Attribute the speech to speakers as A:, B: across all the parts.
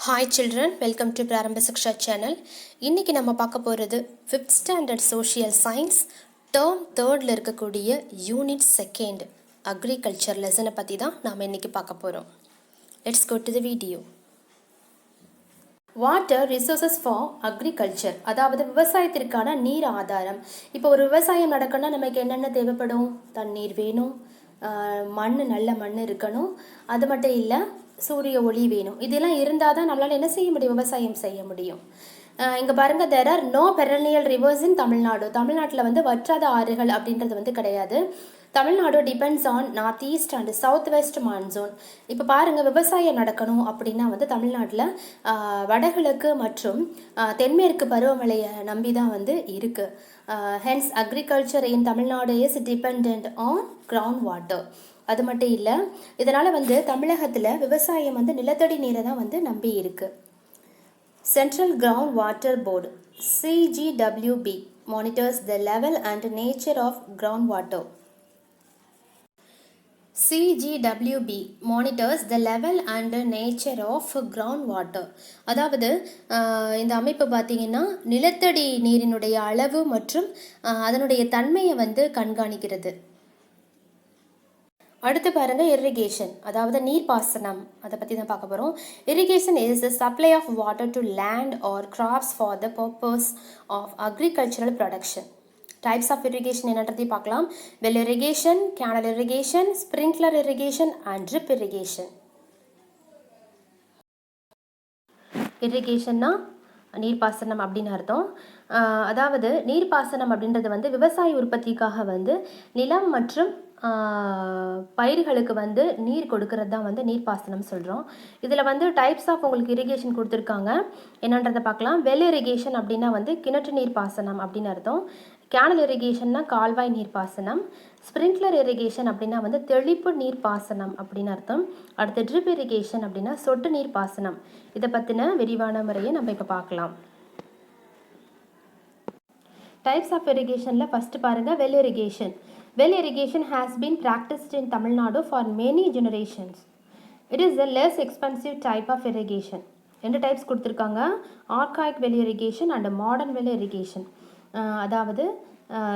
A: Hi children, welcome to Prarambha Siksha channel. இன்னைக்கு நம்ம பார்க்க போகிறது 5th standard social science term 3ல இருக்கக்கூடிய unit 2nd agriculture lesson பற்றி தான் நாம் இன்னைக்கு பார்க்க போகிறோம். Let's go to the video. Water resources for agriculture, அதாவது விவசாயத்திற்கான நீர் ஆதாரம். இப்போ ஒரு விவசாயம் நடக்கணும்னா நமக்கு என்னென்ன தேவைப்படும்? தண்ணீர் வேணும், மண் நல்ல மண் இருக்கணும், அது மட்டும் இல்லை சூரிய ஒளி வேணும். இதெல்லாம் இருந்தால் தான் நம்மளால் என்ன செய்ய முடியும்? விவசாயம் செய்ய முடியும். இங்கே பாருங்கள், there are no perennial rivers in Tamil Nadu. தமிழ்நாட்டில் வந்து வற்றாத ஆறுகள் அப்படின்றது வந்து கிடையாது. Tamil Nadu depends on north east and south west monsoon. இப்போ பாருங்கள், விவசாயம் நடக்கணும் அப்படின்னா வந்து தமிழ்நாட்டில் வடகிழக்கு மற்றும் தென்மேற்கு பருவமழையை நம்பி தான் வந்து இருக்குது. Hence agriculture in Tamil Nadu is depend on ground water. அது மட்டும் இல்லை, இதனால் வந்து தமிழகத்தில் விவசாயம் வந்து நிலத்தடி நீரை தான் வந்து நம்பி இருக்குது. Central ground water board CGWB monitors the level and nature of groundwater. CGWB monitors the level and nature of groundwater. அதாவது இந்த அமைப்பு பார்த்தீங்கன்னா நிலத்தடி நீரினுடைய அளவு மற்றும் அதனுடைய தன்மையை வந்து கண்காணிக்கிறது. அடுத்து பாருங்கள், இரிகேஷன், அதாவது நீர்ப்பாசனம், அதை பற்றி தான் பார்க்க போகிறோம். Irrigation is the supply of water to land or crops for the purpose of agricultural production. Types of irrigation என்னன்றதை பார்க்கலாம். Well irrigation, canal irrigation, sprinkler irrigation and drip irrigation. இரிகேஷன்னா நீர்ப்பாசனம் அப்படின்னு அர்த்தம். அதாவது நீர்ப்பாசனம் அப்படின்றது வந்து விவசாய உற்பத்திக்காக வந்து நிலம் மற்றும் பயிர்களுக்கு வந்து நீர் கொடுக்கறது தான் வந்து நீர்ப்பாசனம் சொல்கிறோம். இதில் வந்து டைப்ஸ் ஆஃப் உங்களுக்கு இரிகேஷன் கொடுத்துருக்காங்க, என்னன்றதை பார்க்கலாம். வெல் இரிகேஷன் அப்படின்னா வந்து கிணற்று நீர்ப்பாசனம் அப்படின்னு அர்த்தம். கேனல் இரிகேஷன்னா கால்வாய் நீர்ப்பாசனம். ஸ்ப்ரிங்க்லர் இரிகேஷன் அப்படின்னா வந்து தெளிப்பு நீர்ப்பாசனம் அப்படின்னு அர்த்தம். அடுத்து ட்ரிப் இரிகேஷன் அப்படின்னா சொட்டு நீர்ப்பாசனம். இதை பற்றின விரிவான முறையை நம்ம இப்போ பார்க்கலாம். டைப்ஸ் ஆஃப் இரிகேஷனில் ஃபஸ்ட்டு பாருங்கள், well irrigation. Well irrigation has been practiced in Tamil Nadu for many generations. It is a less expensive type of irrigation. ரெண்டு டைப்ஸ் கொடுத்துருக்காங்க, ஆர்காயிக் well irrigation and modern well irrigation. அதாவது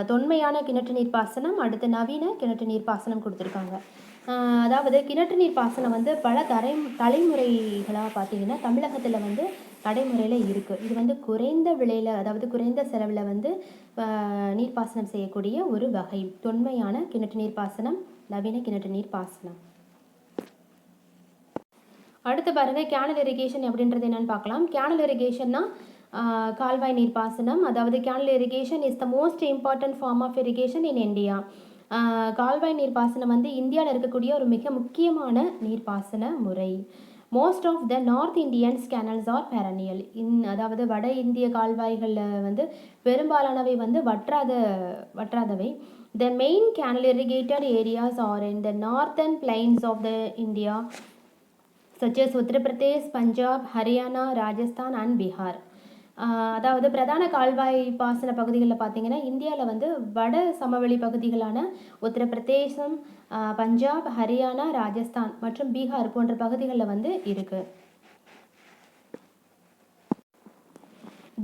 A: தொன்மையான கிணற்று நீர்ப்பாசனம், அடுத்து நவீன கிணற்று நீர்ப்பாசனம் கொடுத்துருக்காங்க. அதாவது கிணற்று நீர்ப்பாசனம் வந்து பல தலைமுறைகளாக பார்த்தீங்கன்னா தமிழகத்தில் வந்து நடைமுறையில் இருக்குது. இது வந்து குறைந்த விலையில், அதாவது குறைந்த செலவில் வந்து நீர்ப்பாசனம் செய்யக்கூடிய ஒரு வகை. தொன்மையான கிணற்று நீர்ப்பாசனம், நவீன கிணற்று நீர்ப்பாசனம். அடுத்து பாருங்கள், கேனல் இரிகேஷன் அப்படின்றது என்னென்னு பார்க்கலாம். கேனல் இரிகேஷன்னா கால்வாய் நீர்ப்பாசனம். அதாவது canal irrigation is the most important form of irrigation in India. கால்வாய் நீர்ப்பாசனம் வந்து இந்தியாவில் இருக்கக்கூடிய ஒரு மிக முக்கியமான நீர்ப்பாசன முறை. Most of the north Indians canals are perennial. அதாவது வட இந்திய கால்வாய்களில் வந்து பெரும்பாலானவை வந்து வற்றாதவை. The main canal irrigated areas are in the northern plains of the India such as Uttar Pradesh, Punjab, Haryana, Rajasthan and Bihar. அதாவது பிரதான கால்வாய் பாசன பகுதிகளில் பார்த்தீங்கன்னா இந்தியாவில் வந்து வட சமவெளி பகுதிகளான உத்தரப்பிரதேசம், பஞ்சாப், ஹரியானா, ராஜஸ்தான் மற்றும் பீகார் போன்ற பகுதிகளில் வந்து இருக்குது.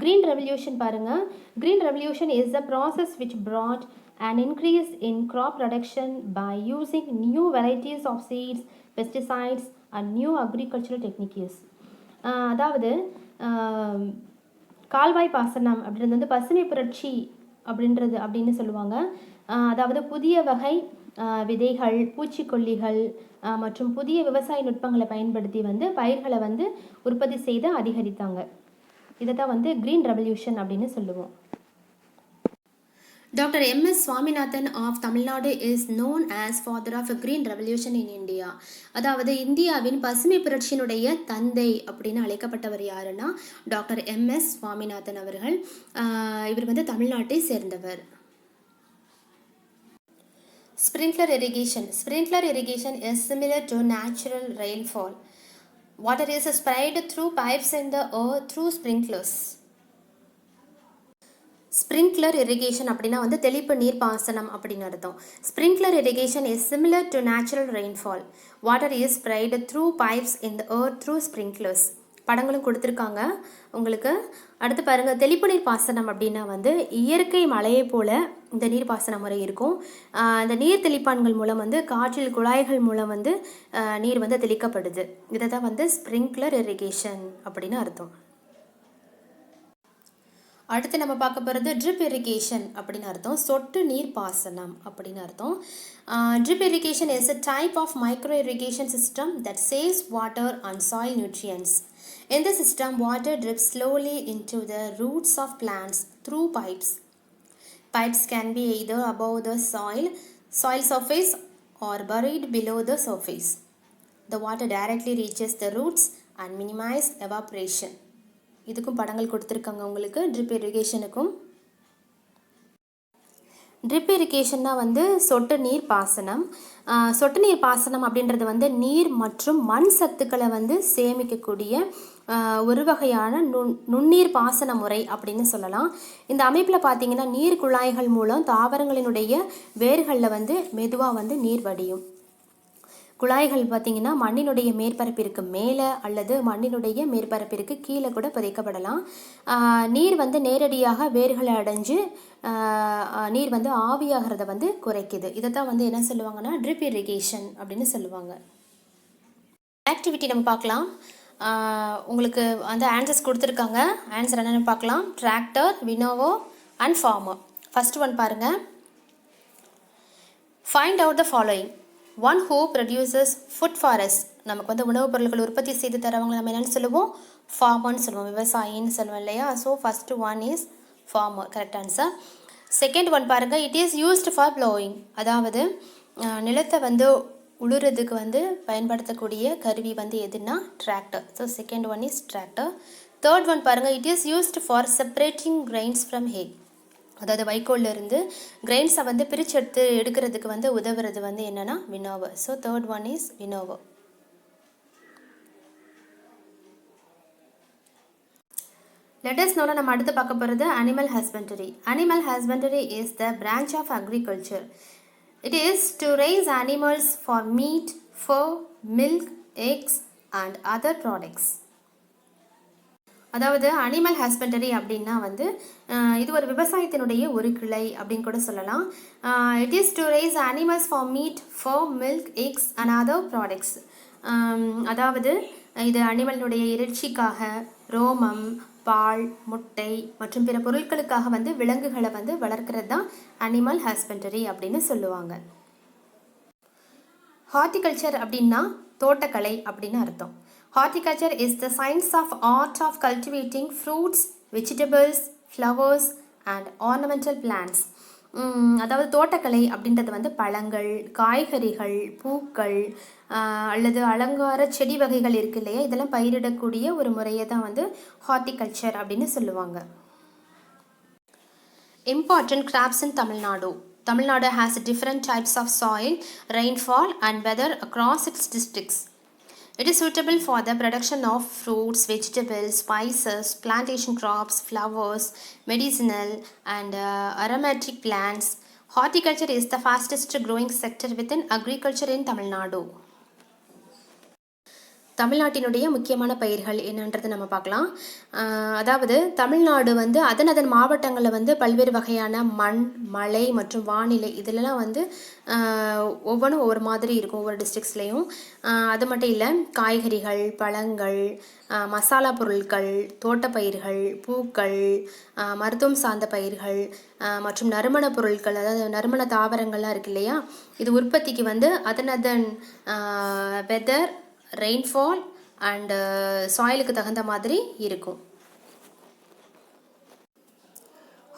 A: கிரீன் ரெவல்யூஷன் பாருங்கள். Green revolution is the process which brought an increase in crop production by using new varieties of seeds, pesticides and new agricultural techniques. அதாவது கால்வாய் பாசனம் அப்படின்றது வந்து பசுமை புரட்சி அப்படின்னு சொல்லுவாங்க. அதாவது புதிய வகை விதைகள், பூச்சிக்கொல்லிகள் மற்றும் புதிய விவசாய நுட்பங்களை பயன்படுத்தி வந்து பயிர்களை வந்து உற்பத்தி செய்து அதிகரித்தாங்க. இதை தான் வந்து கிரீன் ரெவல்யூஷன் அப்படின்னு சொல்லுவோம். Dr. M.S. Swaminathan of Tamil Nadu is known as father of a green revolution in India. அதாவது இந்தியாவின் பசுமை புரட்சியினுடைய தந்தை அப்படின்னு அழைக்கப்பட்டவர் யாருன்னா டாக்டர் M.S. சுவாமிநாதன் அவர்கள். இவர் வந்து தமிழ்நாட்டை சேர்ந்தவர். Sprinkler irrigation. Sprinkler irrigation is similar to natural rainfall. Water is sprayed through pipes in the earth through sprinklers. Sprinkler irrigation அப்படின்னா வந்து தெளிப்பு நீர்ப்பாசனம் அப்படின்னு அர்த்தம். Sprinkler irrigation is similar to natural rainfall. Water is sprayed through pipes in the earth through sprinklers. படங்களும் கொடுத்துருக்காங்க உங்களுக்கு. அடுத்து பாருங்கள், தெளிப்பு நீர் பாசனம் அப்படின்னா வந்து இயற்கை மழையை போல் இந்த நீர் பாசன முறை இருக்கும். இந்த நீர் தெளிப்பான்கள் மூலம் வந்து காற்றில் குழாய்கள் மூலம் வந்து நீர் வந்து தெளிக்கப்படுது. இதை தான் வந்து ஸ்ப்ரிங்க்லர் இரிகேஷன் அப்படின்னு அர்த்தம். அடுத்து நம்ம பார்க்க போகிறது ட்ரிப் இரிகேஷன் அப்படின்னு அர்த்தம். சொட்டு நீர் பாசனம் அப்படின்னு அர்த்தம். Drip irrigation is a type of micro irrigation system that saves water and soil nutrients. In this system, water drips slowly into the roots of plants through pipes. Pipes can be either above the soil surface or buried below the surface. The water directly reaches the roots and minimize evaporation. இதுக்கும் படங்கள் கொடுத்துருக்காங்க உங்களுக்கு. Trip இரிகேஷனுக்கும். Trip இரிகேஷன்னா வந்து சொட்டு நீர் பாசனம். சொட்டு நீர் பாசனம் அப்படின்றது வந்து நீர் மற்றும் மண் சத்துக்களை வந்து சேமிக்கக்கூடிய ஒரு வகையான நுண்ணீர் பாசன முறை அப்படின்னு சொல்லலாம். இந்த அமைப்பில் பார்த்தீங்கன்னா நீர் குழாய்கள் மூலம் தாவரங்களினுடைய வேர்களில் வந்து மெதுவாக வந்து நீர் வடியும். குழாய்கள் பார்த்திங்கன்னா மண்ணினுடைய மேற்பரப்பிற்கு மேலே அல்லது மண்ணினுடைய மேற்பரப்பிற்கு கீழே கூட புதைக்கப்படலாம். நீர் வந்து நேரடியாக வேர்களை அடைஞ்சு நீர் வந்து ஆவியாகிறத வந்து குறைக்குது. இதை தான் வந்து என்ன சொல்லுவாங்கன்னா ட்ரிப் இரிகேஷன் அப்படின்னு சொல்லுவாங்க. ஆக்டிவிட்டி நம்ம பார்க்கலாம். உங்களுக்கு வந்து ஆன்சர்ஸ் கொடுத்துருக்காங்க. ஆன்சர் என்னென்னு பார்க்கலாம். Tractor, winnower and farmer. First one பாருங்கள். Find out the following. One who produces food for us. நமக்கு வந்து உணவுப் பொருட்கள் உற்பத்தி செய்து தரவங்க நம்ம என்னென்னு சொல்லுவோம்? ஃபார்மர்னு சொல்லுவோம், விவசாயின்னு சொல்லுவோம் இல்லையா? So first one is farmer, correct answer. Second one பாருங்கள். It is used for ploughing. அதாவது நிலத்தை வந்து உழுறதுக்கு வந்து பயன்படுத்தக்கூடிய கருவி வந்து எதுனா tractor. So second one is tractor. Third one பாருங்கள். It is used for separating grains from hay. அதாவது வைக்கோல்லேருந்து கிரெயின்ஸை வந்து பிரித்து எடுக்கிறதுக்கு வந்து உதவுறது வந்து என்னென்னா winnower. So third one is winnower. Let's நோட நம்ம அடுத்து பார்க்க போகிறது animal husbandry. Animal husbandry is the branch of agriculture. It is to raise animals for meat, fur, milk, eggs and other products. அதாவது அனிமல் ஹஸ்பண்டரி அப்படின்னா வந்து இது ஒரு விவசாயத்தினுடைய ஒரு கிளை அப்படின்னு கூட சொல்லலாம். It is to raise animals for meat, fur, milk, eggs and other products. அதாவது இது அனிமலினுடைய இறைச்சிக்காக, ரோமம், பால், முட்டை மற்றும் பிற பொருட்களுக்காக வந்து விலங்குகளை வந்து வளர்க்கிறது தான் அனிமல் ஹஸ்பண்டரி அப்படின்னு சொல்லுவாங்க. ஹார்டிகல்ச்சர் அப்படின்னா தோட்டக்கலை அப்படின்னு அர்த்தம். Horticulture is the science of art of cultivating fruits, vegetables, flowers and ornamental plants. அதாவது தோட்டக்கலை அப்படின்றது வந்து பழங்கள், காய்கறிகள், பூக்கள் அல்லது அலங்கார செடி வகைகள் இருக்கு இல்லையா, இதெல்லாம் பயிரிடக்கூடிய ஒரு முறையை தான் வந்து ஹார்டிகல்ச்சர் அப்படின்னு சொல்லுவாங்க. Important crops in Tamil Nadu. Tamil Nadu has different types of soil, rainfall and weather across its districts. It is suitable for the production of fruits, vegetables, spices, plantation crops, flowers, medicinal and aromatic plants. Horticulture is the fastest growing sector within agriculture in Tamil Nadu. தமிழ்நாட்டினுடைய முக்கியமான பயிர்கள் என்னன்றது நம்ம பார்க்கலாம். அதாவது தமிழ்நாடு வந்து அதன் மாவட்டங்களில் வந்து பல்வேறு வகையான மண், மழை மற்றும் வானிலை இதிலெல்லாம் வந்து ஒவ்வொன்றும் ஒவ்வொரு மாதிரி இருக்கும் ஒவ்வொரு டிஸ்ட்ரிக்ஸ்லேயும். அது மட்டும் இல்லை, காய்கறிகள், பழங்கள், மசாலா பொருட்கள், தோட்டப்பயிர்கள், பூக்கள், மருத்துவம் சார்ந்த பயிர்கள் மற்றும் நறுமண பொருட்கள், அதாவது நறுமண தாவரங்கள்லாம் இருக்கு இல்லையா, இது உற்பத்திக்கு வந்து அதன் வெதர், ரெயின்ஃபால் அண்டு சாயிலுக்கு தகுந்த மாதிரி இருக்கும்.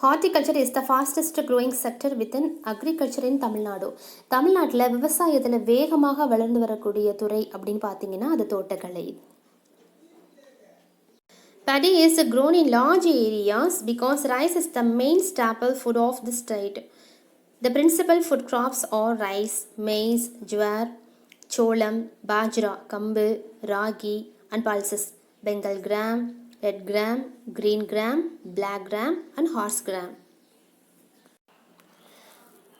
A: Horticulture is the fastest growing sector within agriculture இன் தமிழ்நாடு. தமிழ்நாட்டில் விவசாயத்தில் வேகமாக வளர்ந்து வரக்கூடிய துறை அப்படின்னு பார்த்தீங்கன்னா அது தோட்டக்கலை. Paddy is grown in large areas because rice is the main staple food of the state. The principal food crops are rice, maize, jowar, cholam, bajra, kambu, ragi and pulses, Bengal gram, red gram, green gram, black gram and horse gram.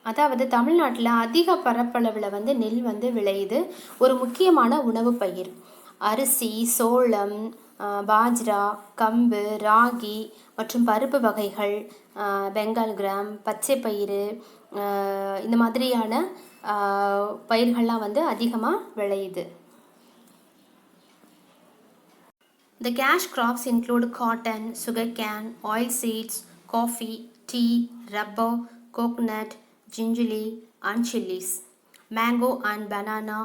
A: அதாவது தமிழ்நாட்டில் அதிக பரப்பளவில் வந்து நெல் வந்து விளையுது. ஒரு முக்கியமான உணவு பயிர். அரிசி, சோளம், பாஜ்ரா, கம்பு, ராகி மற்றும் பருப்பு வகைகள், பெங்கால் கிராம், பச்சை பயிறு, இந்த மாதிரியான பயிர்கள்லாம் வந்து அதிகமாக விளையுது. The cash crops include cotton, sugarcane, oilseeds, coffee, tea, rubber, coconut, gingerly, and chilies. Mango and banana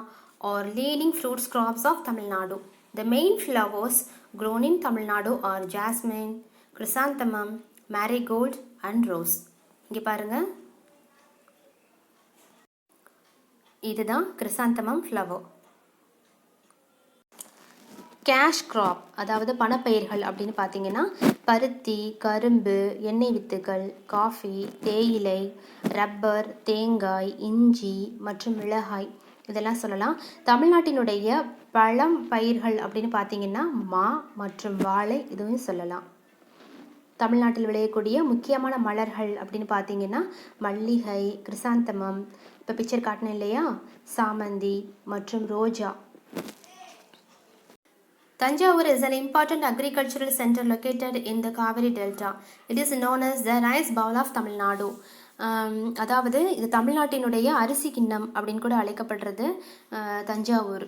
A: are leading fruit crops of Tamil Nadu. The main flowers grown in Tamil Nadu are jasmine, chrysanthemum, marigold, and rose. இங்கே பாருங்க, இதுதான் கிறிசாந்தமம் flower. Cash graph அதாவது பணப்பயிர்கள் அப்படின்னு பார்த்தீங்கன்னா பருத்தி, கரும்பு, எண்ணெய் வித்துகள், coffee, தேயிலை, ரப்பர், தேங்காய், இஞ்சி மற்றும் மிளகாய் இதெல்லாம் சொல்லலாம். தமிழ்நாட்டினுடைய பழம் பயிர்கள் அப்படின்னு பார்த்தீங்கன்னா மா மற்றும் வாழை இதுவும் சொல்லலாம். தமிழ்நாட்டில் விளையக்கூடிய முக்கியமான மலர்கள் அப்படின்னு பார்த்தீங்கன்னா மல்லிகை, கிறிசாந்தமம், இப்போ பிக்சர் காட்டினேன் இல்லையா, சாமந்தி மற்றும் ரோஜா. Tanjavur is an important agricultural center located in the Kaveri Delta. It is known as the rice bowl of Tamil Nadu. அதாவது இது தமிழ்நாட்டினுடைய அரிசி கிண்ணம் அப்படின்னு கூட அழைக்கப்படுறது தஞ்சாவூர்.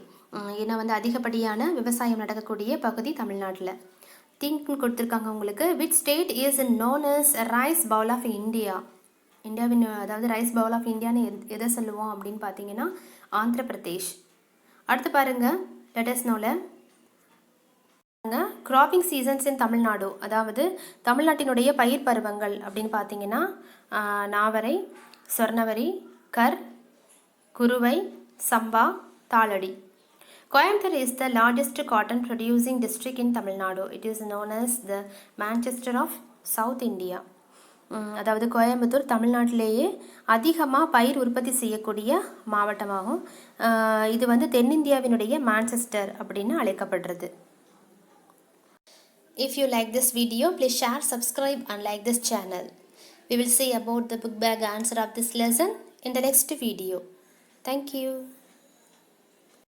A: ஏன்னா வந்து அதிகப்படியான விவசாயம் நடக்கக்கூடிய பகுதி தமிழ்நாட்டில். திங்க்னு கொடுத்துருக்காங்க உங்களுக்கு. Which state is known as rice bowl of India? இந்தியாவின் அதாவது ரைஸ் பவுல் ஆஃப் இந்தியான்னு எதை சொல்லுவோம் அப்படின்னு பார்த்தீங்கன்னா ஆந்திர பிரதேஷ். அடுத்து பாருங்கள், லெட்டஸ் நோவில் கிராப்பிங் சீசன்ஸ் இன் தமிழ்நாடு, அதாவது தமிழ்நாட்டினுடைய பயிர் பருவங்கள் அப்படின்னு பார்த்தீங்கன்னா நாவரை, சொர்ணவரி, கர், குருவை, சம்பா, தாளடி. Coimbatore is the largest cotton producing district in Tamil Nadu. It is known as the Manchester of south India. அதாவது கோயம்புத்தூர் தமிழ்நாட்டிலேயே அதிகமாக பயிர் உற்பத்தி செய்யக்கூடிய மாவட்டமாகும். இது வந்து தென்னிந்தியாவினுடைய மான்செஸ்டர் அப்படின்னு அழைக்கப்படுறது. If you like this video, please share, subscribe and like this channel. We will see about the book bag answer of this lesson in the next video. Thank you.